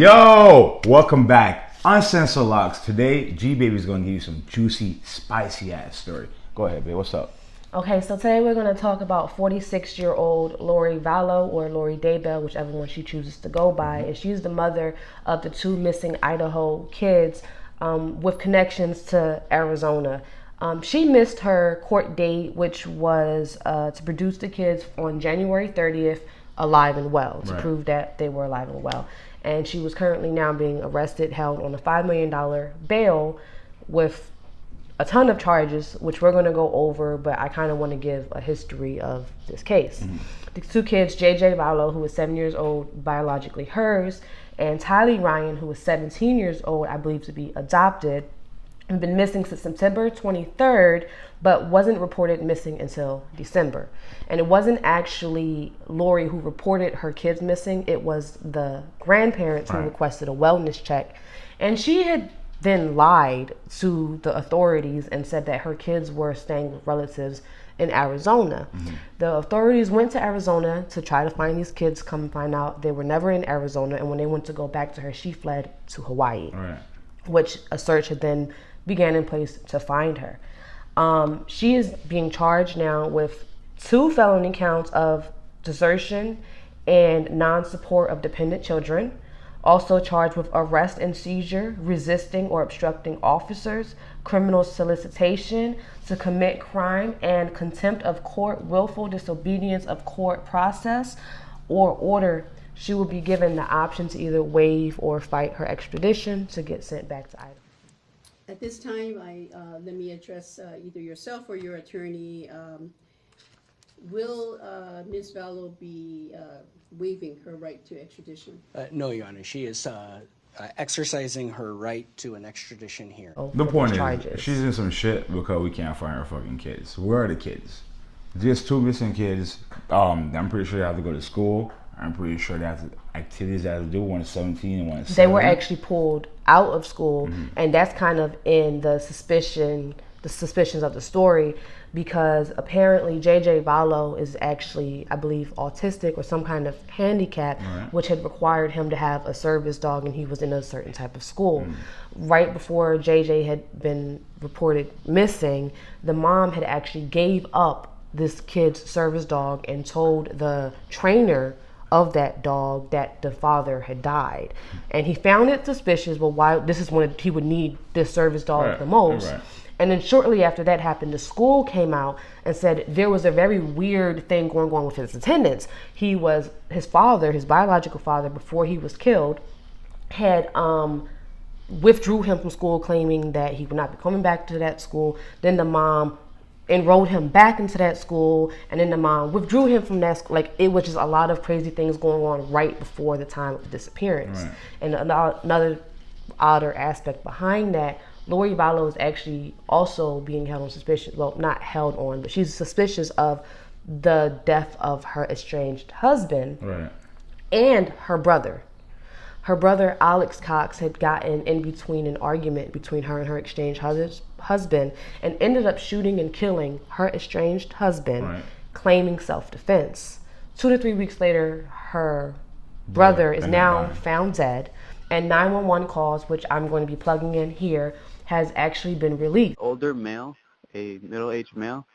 Yo, welcome back. Uncensored Locks. Today, G Baby is going to give you some juicy, spicy ass story. Go ahead, babe. What's up? Okay, so today we're going to talk about 46-year-old Lori Vallow, or Lori Daybell, whichever one she chooses to go by. And she's the mother of the two missing Idaho kids with connections to Arizona. She missed her court date, which was to produce the kids on January 30th, alive and well, to Right. prove that they were alive and well. And she was currently now being arrested, held on a $5 million bail with a ton of charges, which we're going to go over, but I kind of want to give a history of this case. The two kids, JJ Vallow, who was 7 years old, biologically hers, and Tylee Ryan, who was 17 years old, I believe to be adopted, have been missing since September 23rd, but wasn't reported missing until December. And it wasn't actually Lori who reported her kids missing, it was the grandparents who Right. requested a wellness check. And she had then lied to the authorities and said that her kids were staying with relatives in Arizona. The authorities went to Arizona to try to find these kids, come and find out they were never in Arizona. And when they went to go back to her, she fled to Hawaii, Right. which a search had then began in place to find her. She is being charged now with two felony counts of desertion and non-support of dependent children. Also charged with arrest and seizure, resisting or obstructing officers, criminal solicitation to commit crime, and contempt of court, willful disobedience of court process or order. She will be given the option to either waive or fight her extradition to get sent back to Idaho. At this time, let me address either yourself or your attorney. Will Ms. Vallow be waiving her right to extradition? No, Your Honor. She is exercising her right to an extradition here. The For point these is, charges. she's in some shit because we can't find her fucking kids. Where are the kids? Just two missing kids. I'm pretty sure they have to go to school. I'm pretty sure they have activities they have to do. One is 17 and one is 7. They were actually pulled out of school, and that's kind of in the suspicions of the story, because apparently JJ Vallow is actually, I believe, autistic or some kind of handicap, Right. which had required him to have a service dog, and he was in a certain type of school. Right before JJ had been reported missing, the mom had actually gave up this kid's service dog and told the trainer of that dog that the father had died. And he found it suspicious, but why this is when he would need this service dog Right, the most. right. And then shortly after that happened, the school came out and said there was a very weird thing going on with his attendance. His father, his biological father, before he was killed, had withdrew him from school, claiming that he would not be coming back to that school. Then the mom enrolled him back into that school, and then the mom withdrew him from that school. Like, it was just a lot of crazy things going on right before the time of the disappearance. Right. And another odder aspect behind that, Lori Vallow is actually also being held on suspicion. Well, not held on, but she's suspicious of the death of her estranged husband Right. and her brother. Her brother, Alex Cox, had gotten in between an argument between her and her estranged husband and ended up shooting and killing her estranged husband, Right. claiming self-defense. 2 to 3 weeks later, her brother is and now died. found dead, and 911 calls, which I'm going to be plugging in here, has actually been released. Older male, a middle-aged male.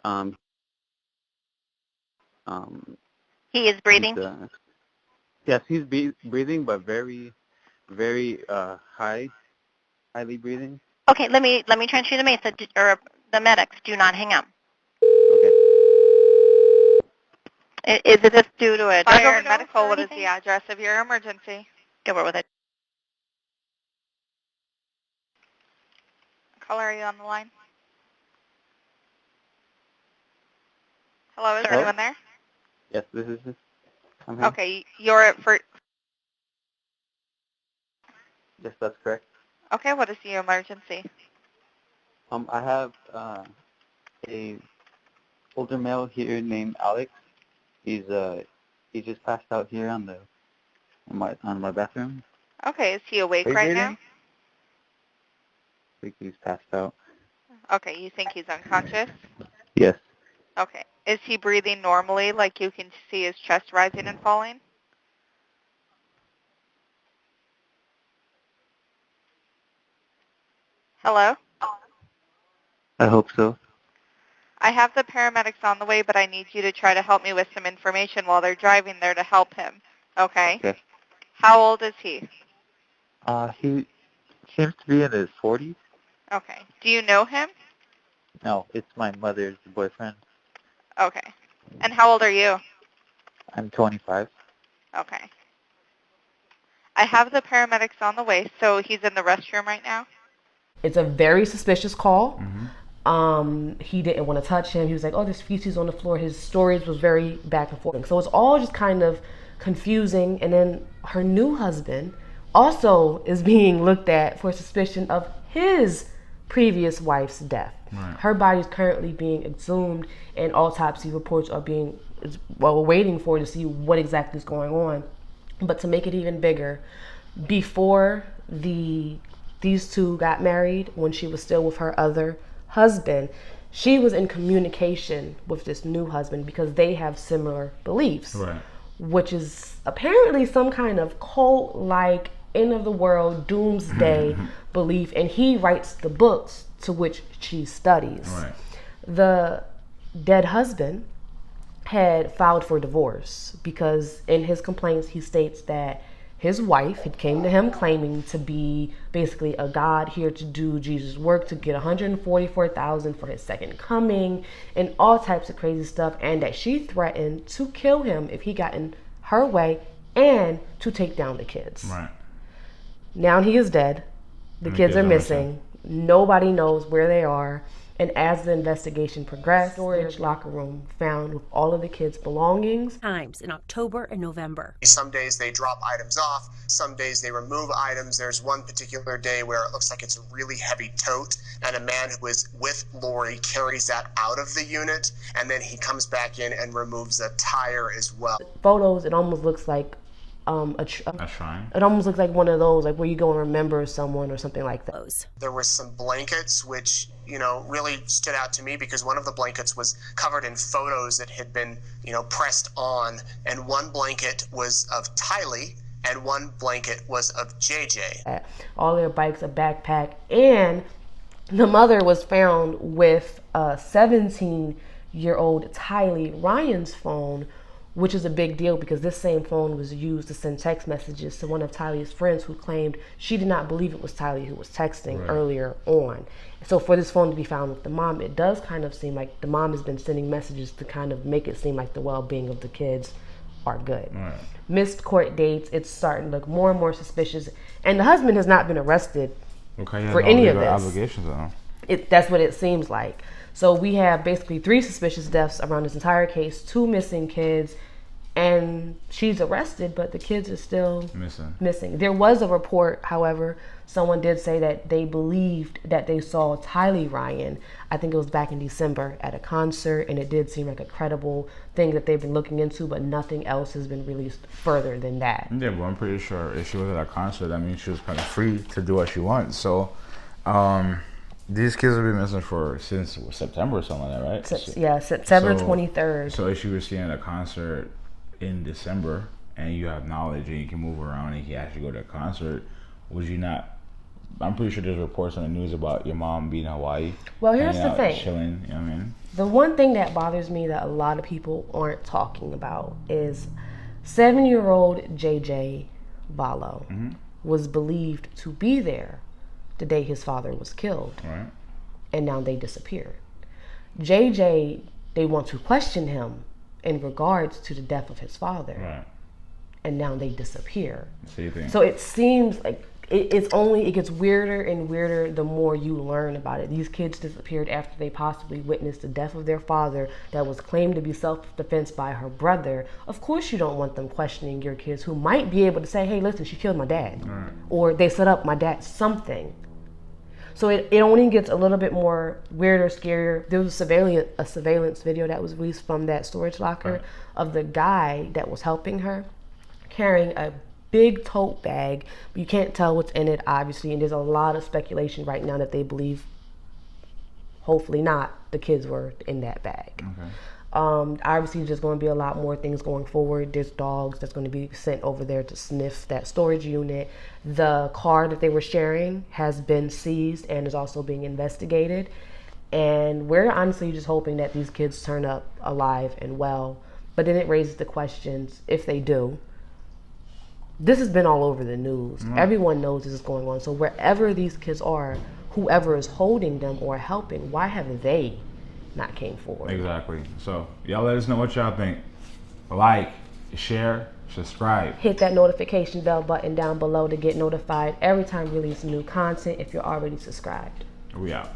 Um, um, He is breathing. yes, he's breathing, but very, very highly breathing. Okay, let me transfer the mesa or the medics. Do not hang up. Okay. Is this due to a drug Fire and overdose medical, or what is anything? the address of your emergency? Go over with it. Caller, are you on the line? Hello, is Sir. anyone there? Yes, this is. I'm here. Okay, you're for. Yes, that's correct. Okay, what is the emergency? I have a older male here named Alex. He just passed out here on my bathroom. Okay, is he awake Are you right breathing? now? I think he's passed out. Okay, you think he's unconscious? Yes. Okay, is he breathing normally, like you can see his chest rising and falling? Hello? I hope so. I have the paramedics on the way, but I need you to try to help me with some information while they're driving there to help him. Okay? Okay. How old is he? He seems to be in his 40s. Okay. Do you know him? No, it's my mother's boyfriend. Okay. And how old are you? I'm 25. Okay. I have the paramedics on the way, so he's in the restroom right now? It's a very suspicious call. He didn't want to touch him. He was like, oh, there's feces on the floor. His stories was very back and forth. So it's all just kind of confusing. And then her new husband also is being looked at for suspicion of his previous wife's death. Right. Her body is currently being exhumed, and autopsy reports are being, well, we're waiting for to see what exactly is going on. But to make it even bigger, before these two got married, when she was still with her other husband, she was in communication with this new husband because they have similar beliefs, Right. which is apparently some kind of cult-like end of the world doomsday belief, and he writes the books to which she studies. Right. The dead husband had filed for divorce because in his complaints he states that his wife had came to him claiming to be basically a god here to do Jesus' work, to get $144,000 for his second coming and all types of crazy stuff, and that she threatened to kill him if he got in her way and to take down the kids. Right. Now he is dead. The kids are missing. Nobody knows where they are. And as the investigation progressed, storage locker room found with all of the kids' belongings. Times in October and November. Some days they drop items off, some days they remove items. There's one particular day where it looks like it's a really heavy tote, and a man who is with Lori carries that out of the unit, and then he comes back in and removes a tire as well. Photos, it almost looks like a shrine. It almost looks like one of those, like where you go and remember someone or something like that. There were some blankets which, really stood out to me because one of the blankets was covered in photos that had been, pressed on, and one blanket was of Tylee and one blanket was of JJ. All their bikes, a backpack, and the mother was found with a 17-year-old Tylee Ryan's phone, which is a big deal because this same phone was used to send text messages to one of Tylee's friends who claimed she did not believe it was Tylee who was texting earlier on. So for this phone to be found with the mom, it does kind of seem like the mom has been sending messages to kind of make it seem like the well-being of the kids are good. Right. Missed court dates, it's starting to look more and more suspicious. And the husband has not been arrested for any of this. Obligations on him. That's what it seems like. So we have basically 3 suspicious deaths around this entire case, 2 missing kids, and she's arrested, but the kids are still missing. There was a report, however, someone did say that they believed that they saw Tylee Ryan, I think it was back in December, at a concert, and it did seem like a credible thing that they've been looking into, but nothing else has been released further than that. Yeah, but I'm pretty sure if she was at a concert, that means she was kind of free to do what she wants. So, these kids have been missing since September or something like that, right? Yeah, September 23rd. So if she was seeing a concert in December and you have knowledge and you can move around and you can actually go to a concert, would you not? I'm pretty sure there's reports on the news about your mom being in Hawaii. Well, here's the thing. Chilling, you know what I mean? The one thing that bothers me that a lot of people aren't talking about is 7-year-old JJ Vallow was believed to be there the day his father was killed. Right. And now they disappeared. JJ, they want to question him in regards to the death of his father. Right. And now they disappear. So it seems like it gets weirder and weirder the more you learn about it. These kids disappeared after they possibly witnessed the death of their father that was claimed to be self-defense by her brother. Of course you don't want them questioning your kids who might be able to say, hey, listen, she killed my dad. Right. Or they set up my dad, something. So it only gets a little bit more weirder, scarier. There was a surveillance video that was released from that storage locker of the guy that was helping her carrying a big tote bag. You can't tell what's in it, obviously, and there's a lot of speculation right now that they believe, hopefully not, the kids were in that bag. Obviously, there's going to be a lot more things going forward. There's dogs that's going to be sent over there to sniff that storage unit. The car that they were sharing has been seized and is also being investigated. And we're honestly just hoping that these kids turn up alive and well. But then it raises the questions, if they do. This has been all over the news. Everyone knows this is going on. So wherever these kids are, whoever is holding them or helping, why have they not came forward? Exactly. So y'all let us know what y'all think. Like, share, subscribe. Hit that notification bell button down below to get notified every time we release new content if you're already subscribed. We out.